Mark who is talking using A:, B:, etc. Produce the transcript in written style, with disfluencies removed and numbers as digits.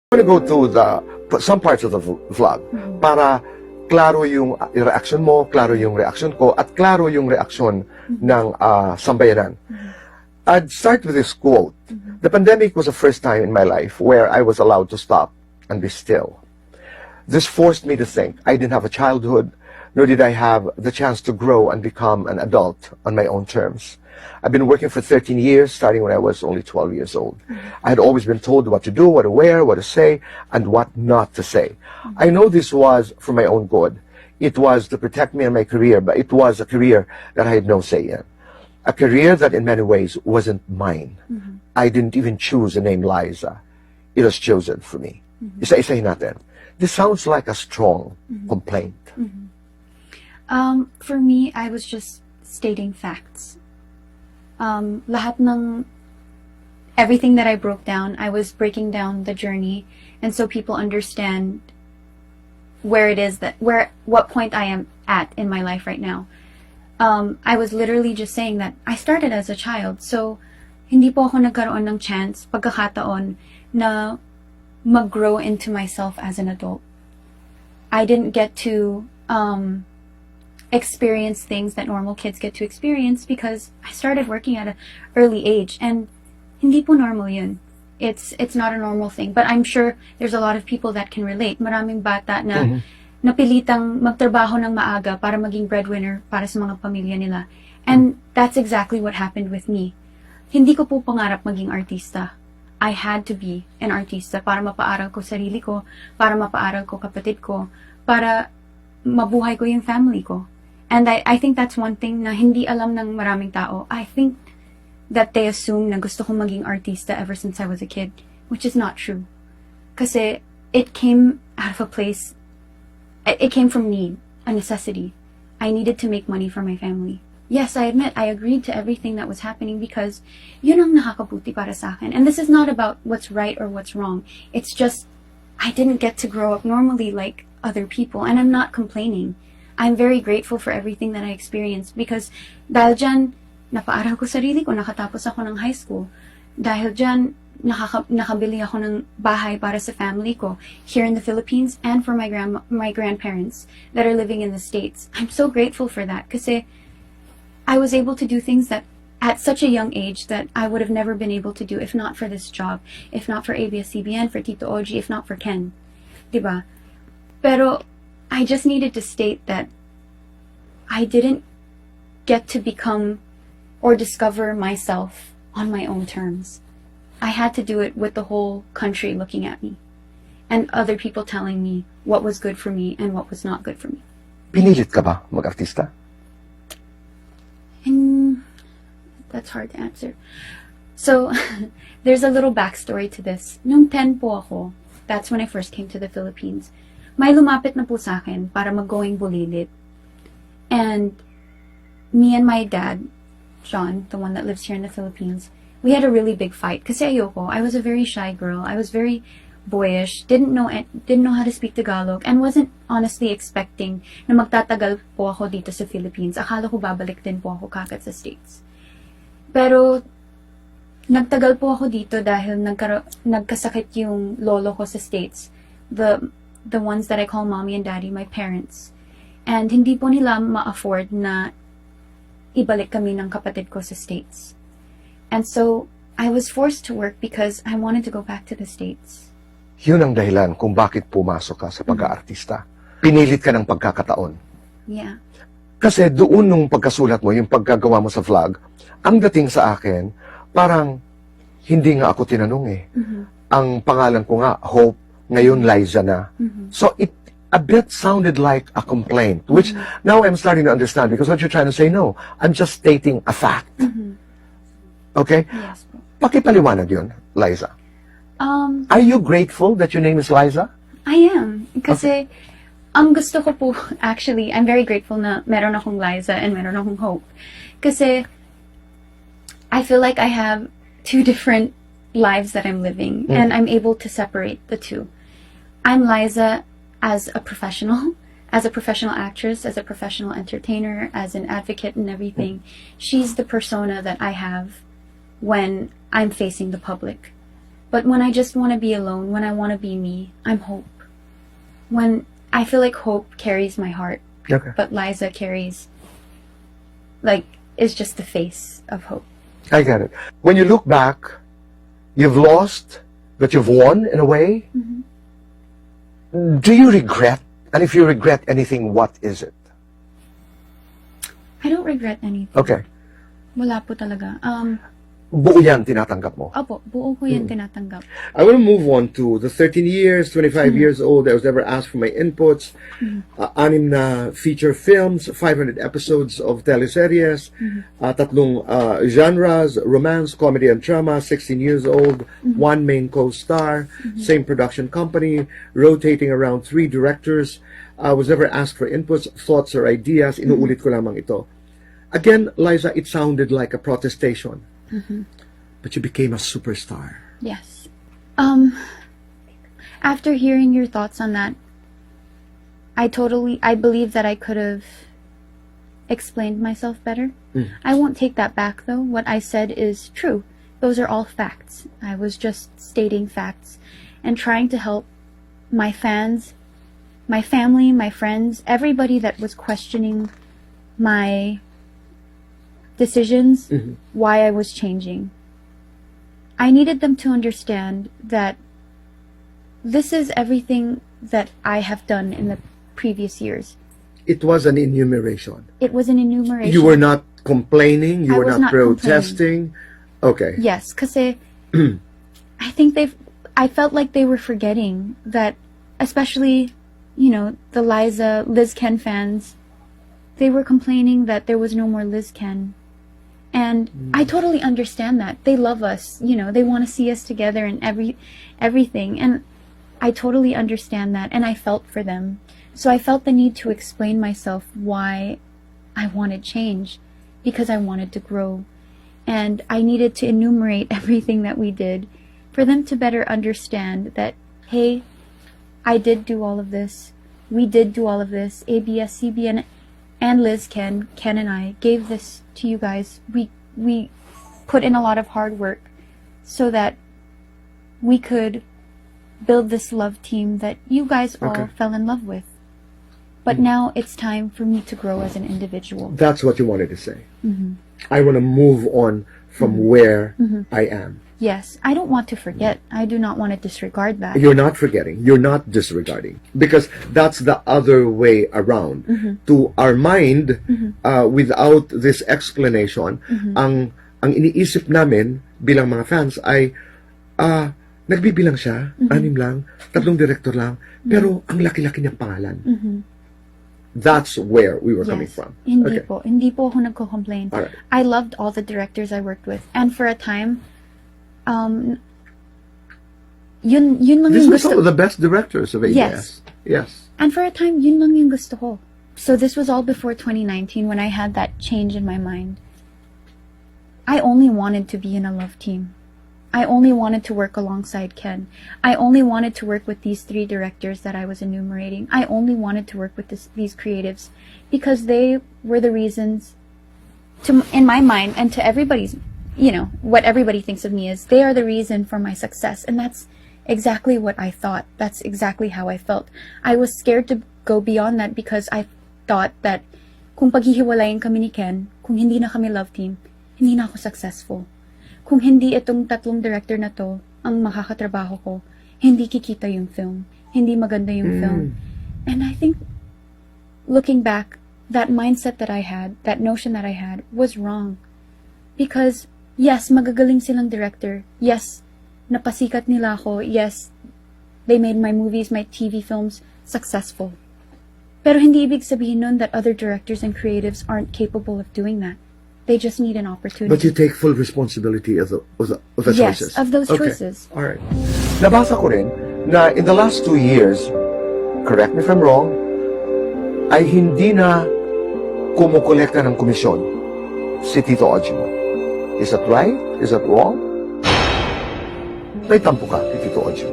A: I'm gonna go to some parts of the vlog para klaro yung reaction mo, klaro yung reaction ko, at klaro yung reaksyon ng sambayanan. I'd start with this quote. The pandemic was the first time in my life where I was allowed to stop and be still. This forced me to think. I didn't have a childhood, nor did I have the chance to grow and become an adult on my own terms. I've been working for 13 years, starting when I was only 12 years old. I had always been told what to do, what to wear, what to say, and what not to say. I know this was for my own good. It was to protect me and my career, but it was a career that I had no say in. A career that in many ways wasn't mine. I didn't even choose the name Liza. It was chosen for me. Isa-isahin natin. This sounds like a strong complaint.
B: For me, I was just stating facts. Lahat ng everything that I broke down, I was breaking down the journey, and so people understand where it is what point I am at in my life right now. I was literally just saying that I started as a child, so hindi po ako nagkaroon ng chance, pagkakataon na mag-grow into myself as an adult. I didn't get to experience things that normal kids get to experience because I started working at an early age, and hindi po normal yun. It's not a normal thing, but I'm sure there's a lot of people that can relate. Maraming bata na napilitang magtrabaho ng maaga para maging breadwinner para sa mga pamilya nila. And that's exactly what happened with me. Hindi ko po pangarap maging artista. I had to be an artista para mapaaral ko sarili ko, para mapaaral ko kapatid ko, para mabuhay ko yung family ko. And I think that's one thing na hindi alam ng maraming tao. I think that they assume na gusto kong maging artista ever since I was a kid, which is not true. Kasi it came out of a place, it came from need, a necessity. I needed to make money for my family. Yes, I admit, I agreed to everything that was happening because yun ang nakakabuti para sa akin. And this is not about what's right or what's wrong. It's just, I didn't get to grow up normally like other people, and I'm not complaining. I'm very grateful for everything that I experienced because dahil dyan, napaaral ko sarili ko, nakatapos ako ng high school. Dahil dyan, nakabili ako ng bahay para sa family ko here in the Philippines and for my grandparents that are living in the States. I'm so grateful for that kasi I was able to do things that at such a young age that I would have never been able to do if not for this job, if not for ABS-CBN, for Tito Oji, if not for Ken. Diba? Pero I just needed to state that I didn't get to become or discover myself on my own terms. I had to do it with the whole country looking at me and other people telling me what was good for me and what was not good for me.
A: Pinilit ka ba mag-artista?
B: And that's hard to answer. So, there's a little backstory to this. Nung 10 po ako, that's when I first came to the Philippines. May lumapit na po sa akin para mag-going bulilit. And me and my dad, John, the one that lives here in the Philippines, we had a really big fight. Kasi ayoko, I was a very shy girl. I was very boyish, didn't know how to speak Tagalog, and wasn't honestly expecting na magtatagal po ako dito sa Philippines. Akala ko babalik din po ako kagad sa States. Pero nagtagal po ako dito dahil nagkasakit yung lolo ko sa States. The ones that I call mommy and daddy, my parents. And hindi po nila ma-afford na ibalik kami ng kapatid ko sa States. And so, I was forced to work because I wanted to go back to the States.
A: Yun ang dahilan kung bakit pumasok ka sa pag-aartista. Pinilit ka ng pagkakataon.
B: Yeah.
A: Kasi doon nung pagkasulat mo, yung pagkagawa mo sa vlog, ang dating sa akin, parang hindi nga ako tinanong eh. Ang pangalan ko nga, Hope, ngayon Liza na. So it a bit sounded like a complaint, which now I'm starting to understand because what you're trying to say, no, I'm just stating a fact. Okay?
B: Yes.
A: Pakipaliwanag yun, Liza. Are you grateful that your name is Liza?
B: I am. Kasi, ang gusto ko po, actually, I'm very grateful na meron akong Liza and meron akong Hope. Kasi, I feel like I have two different lives that I'm living, and I'm able to separate the two. I'm Liza as a professional actress, as a professional entertainer, as an advocate and everything. She's the persona that I have when I'm facing the public. But when I just want to be alone, when I want to be me, I'm Hope. When I feel like Hope carries my heart,
A: Okay.
B: but Liza carries, is just the face of Hope.
A: I get it. When you look back, you've lost, but you've won in a way. Do you regret? And if you regret anything, what is it?
B: I don't regret anything.
A: Okay.
B: Wala po talaga.
A: Buo yan tinatanggap mo.
B: Opo, buo ko yan tinatanggap.
A: I want to move on to the 13 years, 25 years old. I was never asked for my inputs. Anim na feature films, 500 episodes of teleseries, tatlong genres, romance, comedy, and drama, 16 years old, one main co-star, same production company, rotating around 3 directors. I was never asked for inputs, thoughts, or ideas. Inuulit ko lamang ito. Again, Liza, it sounded like a protestation. But you became a superstar.
B: Yes. After hearing your thoughts on that, I believe that I could have explained myself better. I won't take that back though. What I said is true. Those are all facts. I was just stating facts and trying to help my fans, my family, my friends, everybody that was questioning my decisions, why I was changing. I needed them to understand that this is everything that I have done in the previous years.
A: It was an enumeration.
B: It was an enumeration.
A: You were not complaining. You
B: I
A: were
B: was
A: not
B: not
A: protesting. Okay.
B: Yes, kasi I think I felt like they were forgetting that, especially, the Liz Ken fans, they were complaining that there was no more Liz Ken. And I totally understand that. They love us, they want to see us together and everything. And I totally understand that. And I felt for them. So I felt the need to explain myself why I wanted change, because I wanted to grow. And I needed to enumerate everything that we did for them to better understand that, hey, I did do all of this. We did do all of this. ABS, CBN, and Liz Ken and I gave this to you guys. We put in a lot of hard work so that we could build this love team that you guys all fell in love with. But now it's time for me to grow as an individual.
A: That's what you wanted to say. I want to move on from where I am.
B: Yes, I don't want to forget. I do not want to disregard that.
A: You're not forgetting. You're not disregarding. Because that's the other way around. To our mind, without this explanation, ang iniisip namin bilang mga fans ay, nagbibilang siya, 6 lang, 3 director lang, pero ang laki-laki niyang pangalan. That's where we were coming from.
B: Hindi po. Hindi po ako nagko-complain.
A: Alright.
B: I loved all the directors I worked with. And for a time, yun lang
A: These
B: yung
A: were
B: gusto.
A: some of the best directors of ABS. Yes.
B: And for a time, yun lang yung gusto ko. So this was all before 2019 when I had that change in my mind. I only wanted to be in a love team. I only wanted to work alongside Ken. I only wanted to work with these 3 directors that I was enumerating. I only wanted to work with these creatives because they were the reasons, in my mind and to everybody's, what everybody thinks of me is, they are the reason for my success. And that's exactly what I thought. That's exactly how I felt. I was scared to go beyond that because I thought that kung paghihiwalayin kami ni Ken, kung hindi na kami love team, hindi na ako successful. Kung hindi itong 3 director na to ang makakatrabaho ko, hindi kikita yung film. Hindi maganda yung film. And I think, looking back, that mindset that I had, that notion that I had, was wrong. Because, yes, magagaling silang director. Yes, napasikat nila ako. Yes, they made my movies, my TV films, successful. Pero hindi ibig sabihin nun that other directors and creatives aren't capable of doing that. They just need an opportunity.
A: But you take full responsibility of the choices.
B: Yes, of those choices.
A: All right. Nabasa ko rin na in the last 2 years, correct me if I'm wrong, ay hindi na kumukolekta ng komisyon si Tito Ojimo. Is that right? Is that wrong? May tampo ka kay Tito Ojimo.